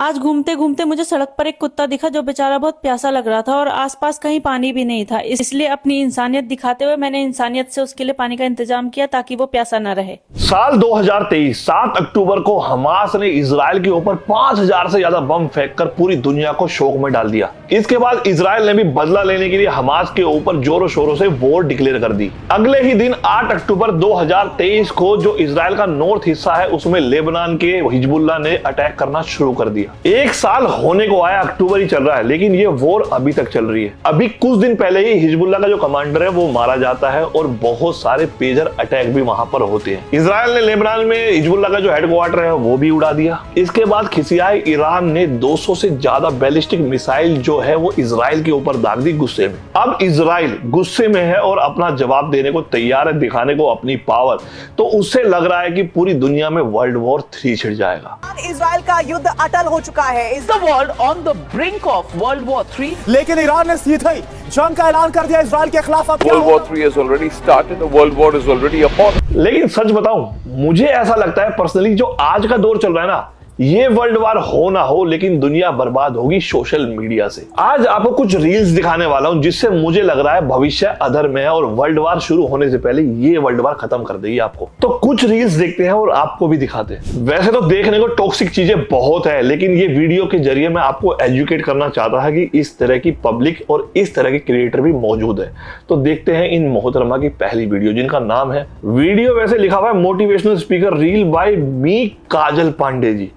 आज घूमते घूमते मुझे सड़क पर एक कुत्ता दिखा जो बेचारा बहुत प्यासा लग रहा था और आसपास कहीं पानी भी नहीं था। इसलिए अपनी इंसानियत दिखाते हुए मैंने इंसानियत से उसके लिए पानी का इंतजाम किया ताकि वो प्यासा न रहे। साल 2023 7 अक्टूबर को हमास ने इजराइल के ऊपर 5000 से ज्यादा बम फेंककर पूरी दुनिया को शोक में डाल दिया। इसके बाद इजराइल ने भी बदला लेने के लिए हमास के ऊपर जोरों शोरों से वॉर डिक्लेयर कर दी। अगले ही दिन 8 अक्टूबर 2023 को जो इजराइल का नॉर्थ हिस्सा है उसमें लेबनान के हिजबुल्लाह ने अटैक करना शुरू कर दिया। एक साल होने को आया, अक्टूबर ही चल रहा है, लेकिन ये वॉर अभी तक चल रही है। अभी कुछ दिन पहले ही हिजबुल्लाह का जो कमांडर है वो मारा जाता है और बहुत सारे पेजर अटैक भी वहां पर होते हैं। इजराइल ने लेबनान में हिजबुल्लाह का जो हेडक्वार्टर है वो भी उड़ा दिया। इसके बाद खिसियाए ईरान ने 200 से ज्यादा बैलिस्टिक मिसाइल जो है वो इजराइल के ऊपर दाग दी गुस्से में। अब इजराइल गुस्से में है और अपना जवाब देने को तैयार है, दिखाने को अपनी पावर। तो उससे लग रहा है कि पूरी दुनिया में वर्ल्ड वॉर 3 छिड़ जाएगा। इजराइल का युद्ध अटल हो चुका है। Is the world on the brink of World War III? लेकिन ईरान ने सीधे ही जंग का ऐलान कर दिया इजराइल के खिलाफ। World War III has already started. The World War is already upon. लेकिन सच बताऊं, मुझे ऐसा लगता है पर्सनली जो आज का दौर चल रहा है ना, ये वर्ल्ड वार हो ना हो लेकिन दुनिया बर्बाद होगी सोशल मीडिया से। आज आपको कुछ रील्स दिखाने वाला हूं जिससे मुझे लग रहा है भविष्य अधर में है और वर्ल्ड वार शुरू होने से पहले ये वर्ल्ड वार खत्म कर देगी आपको। तो कुछ रील्स देखते हैं और आपको भी दिखाते हैं। वैसे तो देखने को टॉक्सिक चीजें बहुत है, लेकिन ये वीडियो के जरिए मैं आपको एजुकेट करना चाहता है कि इस तरह की पब्लिक और इस तरह के क्रिएटर भी मौजूद है। तो देखते हैं इन मोहतरमा की पहली वीडियो, जिनका नाम है, वीडियो वैसे लिखा हुआ है मोटिवेशनल स्पीकर रील बाय मी काजल पांडे जी।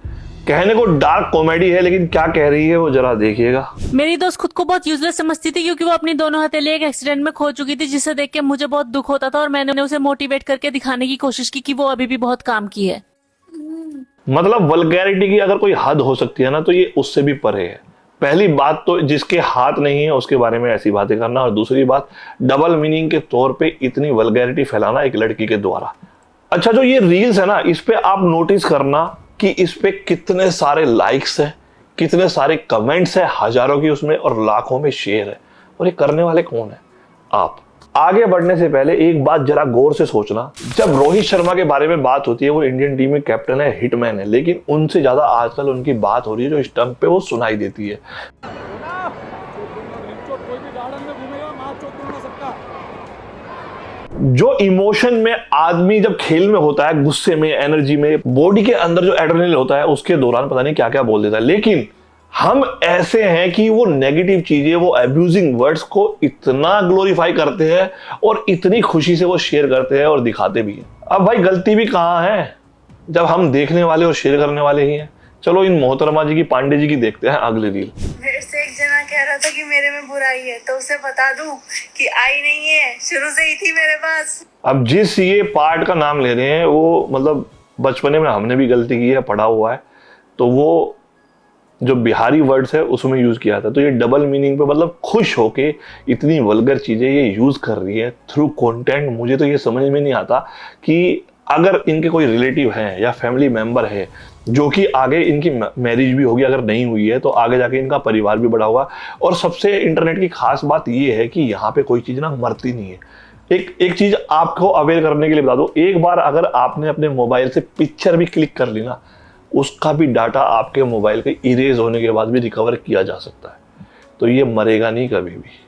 कहने को डार्क कॉमेडी है, लेकिन क्या कह रही है वो जरा देखिएगा। मेरी दोस्त खुद को बहुत यूजलेस समझती थी क्योंकि वो अपनी दोनों हथेली एक एक्सीडेंट में खो चुकी थी, जिसे देख के मुझे बहुत दुख होता था और मैंने उसे मोटिवेट करके दिखाने की कोशिश की कि वो अभी भी बहुत काम की है। मतलब वल्गैरिटी की अगर कोई हद हो सकती है ना तो ये उससे भी परे है। पहली बात तो जिसके हाथ नहीं है उसके बारे में ऐसी बातें करना, और दूसरी बात डबल मीनिंग के तौर पे इतनी वल्गैरिटी फैलाना एक लड़की के द्वारा। अच्छा, जो ये रील्स है ना, इस पे आप नोटिस करना कि इस पे कितने सारे लाइक्स हैं, कितने सारे कमेंट्स हैं, हजारों की उसमें और लाखों में शेयर है। और ये करने वाले कौन है? आप। आगे बढ़ने से पहले एक बात जरा गौर से सोचना, जब रोहित शर्मा के बारे में बात होती है, वो इंडियन टीम में कैप्टन है, हिटमैन है, लेकिन उनसे ज्यादा आजकल उनकी बात हो रही है जो स्टंप पे वो सुनाई देती है। जो इमोशन में आदमी जब खेल में होता है, गुस्से में, एनर्जी में, बॉडी के अंदर जो एड्रेनलिन होता है उसके दौरान पता नहीं क्या क्या बोल देता है। लेकिन हम ऐसे हैं कि वो नेगेटिव चीजें, वो अब्यूजिंग वर्ड्स को इतना ग्लोरीफाई करते हैं और इतनी खुशी से वो शेयर करते हैं और दिखाते भी हैं। अब भाई गलती भी कहाँ है जब हम देखने वाले और शेयर करने वाले ही हैं। चलो इन मोहतरमा जी की, पांडे जी की देखते हैं अगली रील। मेरे से एक जना कह रहा था कि मेरे में बुराई है, तो उसे बता दूं कि आई नहीं है, शुरू से ही थी मेरे पास। अब जिस ये पार्ट का नाम ले रहे हैं वो मतलब बचपने में हमने भी गलती की है, पढ़ा हुआ है, तो वो जो बिहारी वर्ड्स है उसमें यूज किया था। तो ये डबल मीनिंग पे मतलब खुश होके इतनी वल्गर चीजें ये यूज कर रही है थ्रू कंटेंट। मुझे तो ये समझ में नहीं आता कि अगर इनके कोई रिलेटिव हैं या फैमिली मेंबर है जो कि आगे इनकी मैरिज भी होगी, अगर नहीं हुई है तो आगे जाके इनका परिवार भी बड़ा होगा। और सबसे इंटरनेट की खास बात ये है कि यहाँ पे कोई चीज ना मरती नहीं है। एक चीज आपको अवेयर करने के लिए बता दूं, एक बार अगर आपने अपने मोबाइल से पिक्चर भी क्लिक कर ली ना, उसका भी डाटा आपके मोबाइल के इरेज होने के बाद भी रिकवर किया जा सकता है। तो ये मरेगा नहीं कभी भी।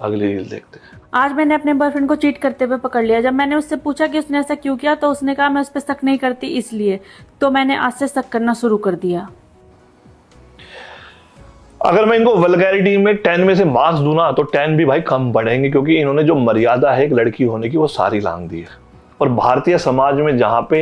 अगली रील देखते हैं। आज मैंने अपने बॉयफ्रेंड को चीट करते हुए पकड़ लिया। जब मैंने उससे पूछा कि उसने ऐसा क्यों किया तो उसने कहा मैं उस पर शक नहीं करती इसलिए। तो मैंने आज से शक करना शुरू कर दिया। अगर मैं इनको वल्गैरिटी में 10 में से मार्क्स दूं ना तो 10 भी भाई कम पड़ेंगे, क्योंकि इन्होंने जो मर्यादा है एक लड़की होने की वो सारी लांघ दी है। और भारतीय समाज में जहाँ पे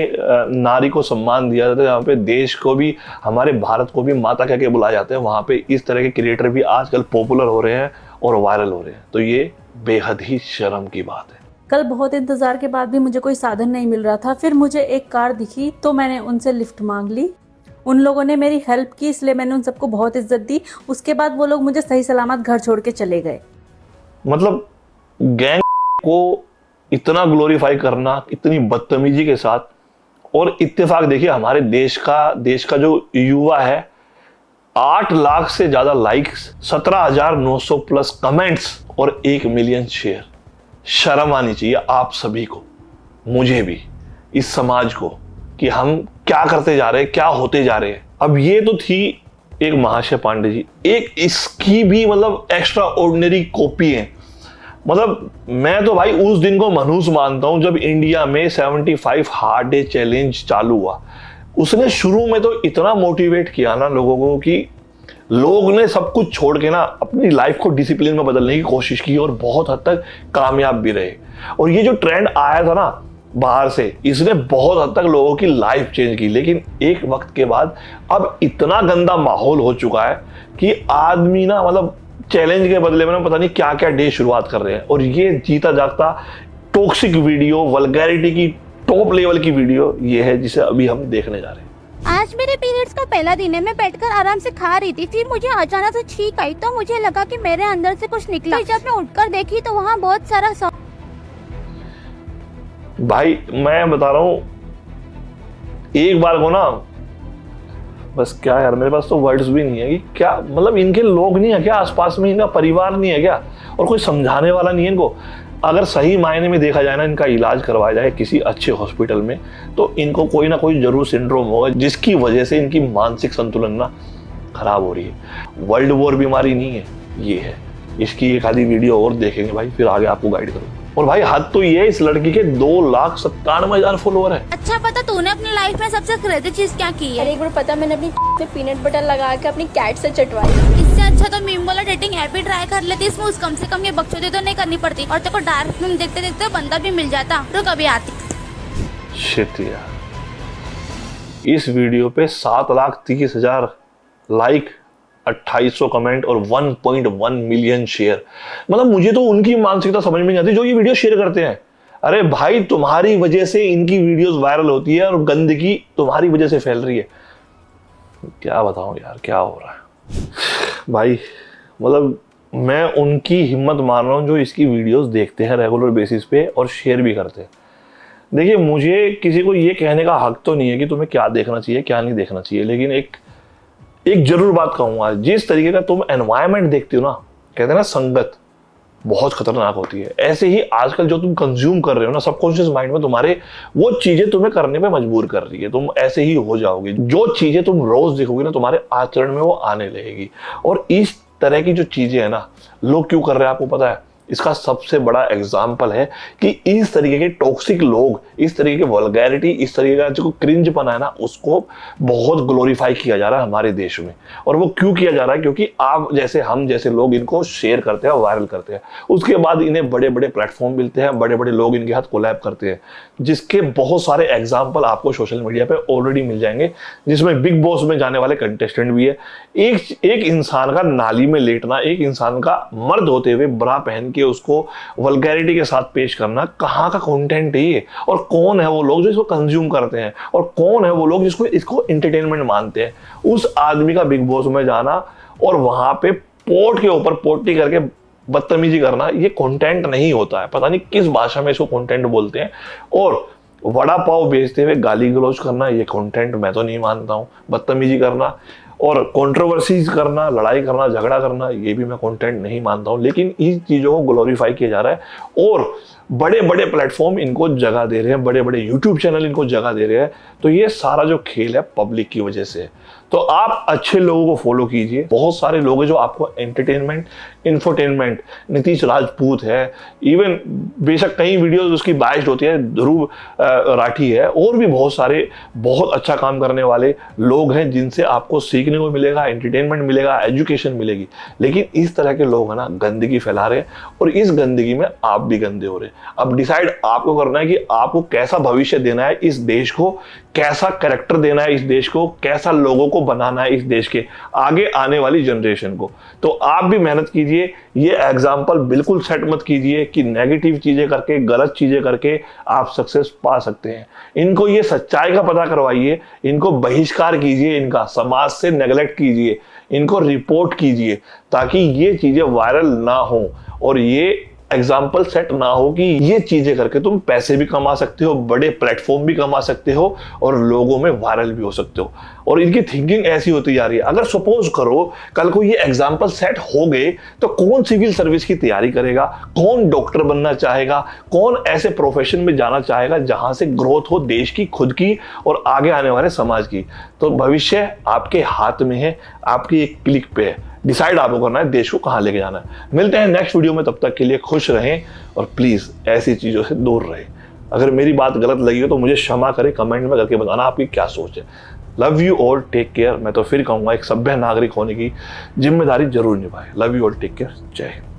नारी को सम्मान दिया जाता है, जहाँ पे देश को भी, हमारे भारत को भी माता कह के बुलाया जाता है, वहाँ पे इस तरह के क्रिएटर भी आजकल पॉपुलर हो रहे हैं और वायरल हो रहे हैं। तो ये बेहद ही शर्म की बात है। कल बहुत इंतजार के बाद भी मुझे कोई साधन नहीं मिल रहा था। फिर मुझे एक कार दिखी तो मैंने उनसे लिफ्ट मांग ली। उन लोगों ने मेरी हेल्प की, इसलिए मैंने उन सबको बहुत इज्जत दी। उसके बाद वो लोग मुझे सही सलामत घर छोड़ के चले गए। मतलब गैंग को इतना ग्लोरीफाई करना, इतनी बदतमीजी के साथ। और इत्तेफाक देखिए, हमारे देश का जो युवा है, 8 लाख से ज्यादा लाइक्स, 17,900 प्लस कमेंट्स और 1 मिलियन शेयर। शर्म आनी चाहिए आप सभी को, मुझे भी, इस समाज को, कि हम क्या करते जा रहे हैं, क्या होते जा रहे हैं। अब ये तो थी एक महाशय पांडे जी, एक इसकी भी मतलब एक्स्ट्रा ऑर्डिनरी कॉपी है। मतलब मैं तो भाई उस दिन को मनहूस मानता हूं जब इंडिया में 75 हार्ड डे चैलेंज चालू हुआ। उसने शुरू में तो इतना मोटिवेट किया ना लोगों को कि लोग ने सब कुछ छोड़ के ना अपनी लाइफ को डिसिप्लिन में बदलने की कोशिश की और बहुत हद तक कामयाब भी रहे। और ये जो ट्रेंड आया था ना बाहर से, इसने बहुत हद तक लोगों की लाइफ चेंज की। लेकिन एक वक्त के बाद अब इतना गंदा माहौल हो चुका है कि आदमी ना मतलब चैलेंज के बदले में ना पता नहीं क्या क्या डे शुरुआत कर रहे हैं। और ये जीता जागता टॉक्सिक वीडियो, वल्गैरिटी की टॉप लेवल की वीडियो ये है जिसे अभी हम देखने जा रहे हैं। आज मेरे पीरियड्स का पहला दिन है। मैं बैठकर आराम से खा रही थी, फिर मुझे अचानक से छींक आई तो मुझे लगा कि मेरे अंदर से कुछ निकला। जब मैं उठकर देखी तो वहाँ बहुत सारा भाई मैं बता रहा हूँ, एक बार को ना बस क्या यार, मेरे पास तो वर्ड्स भी नहीं है कि क्या मतलब इनके लोग नहीं है क्या आसपास में, इनका परिवार नहीं है क्या, और कोई समझाने वाला नहीं है इनको। अगर सही मायने में देखा जाए ना, इनका इलाज करवाया जाए किसी अच्छे हॉस्पिटल में तो इनको कोई ना कोई जरूर सिंड्रोम होगा जिसकी वजह से इनकी मानसिक संतुलन ना खराब हो रही है। वर्ल्ड वॉर बीमारी नहीं है, ये है। इसकी एक आधी वीडियो और देखेंगे भाई, फिर आगे आपको गाइड करूंगा। और भाई हद तो ये है, इस लड़की के 2,97,000 फॉलोअर है। अच्छा पता तूने अपनी लाइफ में सबसे क्रेजी चीज क्या की है? अरे एक बार पता, मैंने अपनी में पीनट बटर लगा के अपनी कैट से चटवाई। इससे अच्छा तो मीम वाला डेटिंग ऐप ही ट्राई कर लेती। इसमें कम से कम ये बकचोदी तो नहीं करनी पड़ती और तेरे को डार्क फिल्म देखते देखते बंदा भी मिल जाता। तो कभी आती शिट यार, इस वीडियो पे 7,30,000 लाइक, 2800 कमेंट और 1.1 मिलियन शेयर। मतलब मुझे तो उनकी मानसिकता समझ में नहीं आती जो ये वीडियो शेयर करते हैं। अरे भाई तुम्हारी वजह से इनकी वीडियोस वायरल होती है और गंदगी तुम्हारी वजह से फैल रही है। क्या बताऊं यार क्या हो रहा है भाई। मतलब मैं उनकी हिम्मत मान रहा हूं जो इसकी वीडियोस देखते हैं रेगुलर बेसिस पे और शेयर भी करते हैं। देखिए मुझे किसी को ये कहने का हक तो नहीं है कि तुम्हें क्या देखना चाहिए क्या नहीं देखना चाहिए, लेकिन एक जरूर बात कहूंगा, जिस तरीके का तुम एनवायरनमेंट देखते हो ना, कहते हैं ना संगत बहुत खतरनाक होती है। ऐसे ही आजकल जो तुम कंज्यूम कर रहे हो ना सबकॉन्शियस माइंड में, तुम्हारे वो चीजें तुम्हें करने पे मजबूर कर रही है। तुम ऐसे ही हो जाओगे। जो चीजें तुम रोज देखोगे ना तुम्हारे आचरण में वो आने लगेगी। और इस तरह की जो चीजें है ना लोग क्यों कर रहे हैं आपको पता है? इसका सबसे बड़ा एग्जाम्पल है कि इस तरीके के टॉक्सिक लोग, इस तरीके के वल्गैरिटी, इस तरीके का जो क्रिंजपना है ना उसको बहुत ग्लोरीफाई किया जा रहा है हमारे देश में। और वो क्यों किया जा रहा है? क्योंकि आप जैसे हम जैसे लोग इनको शेयर करते हैं, वायरल करते हैं, उसके बाद इन्हें बड़े बड़े प्लेटफॉर्म मिलते हैं, बड़े बड़े लोग इनके हाथ कोलैब करते हैं, जिसके बहुत सारे एग्जाम्पल आपको सोशल मीडिया पे ऑलरेडी मिल जाएंगे, जिसमें बिग बॉस में जाने वाले कंटेस्टेंट भी है। एक इंसान का नाली में लेटना, एक इंसान का मर्द होते हुए ब्रा पहन के उसको वल्गैरिटी के साथ पेश करना, कहाँ का कंटेंट है ये? और कौन है वो लोग जो इसको कंज्यूम करते हैं और कौन है वो लोग जिसको इसको एंटरटेनमेंट मानते हैं? उस आदमी का बिग बॉस में जाना और वहां पे पोट के ऊपर पोटी करके बदतमीजी करना, ये कंटेंट नहीं होता है। पता नहीं किस भाषा में इसको कंटेंट बोलते हैं। और वड़ा पाव बेचते हुए गाली गलौज करना, ये कंटेंट मैं तो नहीं मानता हूँ। बदतमीजी करना और कंट्रोवर्सीज करना, लड़ाई करना, झगड़ा करना, ये भी मैं कंटेंट नहीं मानता हूँ। लेकिन इन चीज़ों को ग्लोरीफाई किया जा रहा है और बड़े बड़े प्लेटफॉर्म इनको जगह दे रहे हैं, बड़े बड़े यूट्यूब चैनल इनको जगह दे रहे हैं। तो ये सारा जो खेल है पब्लिक की वजह से। तो आप अच्छे लोगों को फॉलो कीजिए। बहुत सारे लोग हैं जो आपको एंटरटेनमेंट, इंफोटेनमेंट, नीतीश राजपूत है, इवन बेशक कई वीडियोस उसकी बाइस्ड होती है, ध्रुव राठी है, और भी बहुत सारे बहुत अच्छा काम करने वाले लोग हैं जिनसे आपको सीखने को मिलेगा, एंटरटेनमेंट मिलेगा, एजुकेशन मिलेगी। लेकिन इस तरह के लोग है ना गंदगी फैला रहे हैं और इस गंदगी में आप भी गंदे हो रहे हैं। अब डिसाइड आपको करना है कि आपको कैसा भविष्य देना है इस देश को, कैसा कैरेक्टर देना है इस देश को, कैसा लोगों को बनाना है इस देश के आगे आने वाली जनरेशन को। तो आप भी मेहनत कीजिए। ये एग्जाम्पल बिल्कुल सेट मत कीजिए कि नेगेटिव चीजें करके, गलत चीजें करके आप सक्सेस पा सकते हैं। इनको ये सच्चाई का पता करवाइए, इनको बहिष्कार कीजिए, इनका समाज से नेगलेक्ट कीजिए, इनको रिपोर्ट कीजिए ताकि ये चीजें वायरल ना हो और ये एग्जाम्पल सेट ना हो कि ये चीजें करके तुम पैसे भी कमा सकते हो, बड़े प्लेटफॉर्म भी कमा सकते हो और लोगों में वायरल भी हो सकते हो। और इनकी थिंकिंग ऐसी होती जा रही है। अगर सपोज करो कल को ये एग्जाम्पल सेट हो गए तो कौन सिविल सर्विस की तैयारी करेगा, कौन डॉक्टर बनना चाहेगा, कौन ऐसे प्रोफेशन में जाना चाहेगा जहां से ग्रोथ हो देश की, खुद की और आगे आने वाले समाज की। तो भविष्य आपके हाथ में है, आपकी एक क्लिक पे है। डिसाइड आपको करना है देश को कहां लेके जाना है। मिलते हैं नेक्स्ट वीडियो में, तब तक के लिए खुश रहें और प्लीज ऐसी चीजों से दूर रहें। अगर मेरी बात गलत लगी हो तो मुझे क्षमा करें, कमेंट में करके बताना आपकी क्या सोच है। Love you all, take care. मैं तो फिर कहूंगा एक सभ्य नागरिक होने की जिम्मेदारी जरूर निभाएं। Love you all, take care, जय हिंद।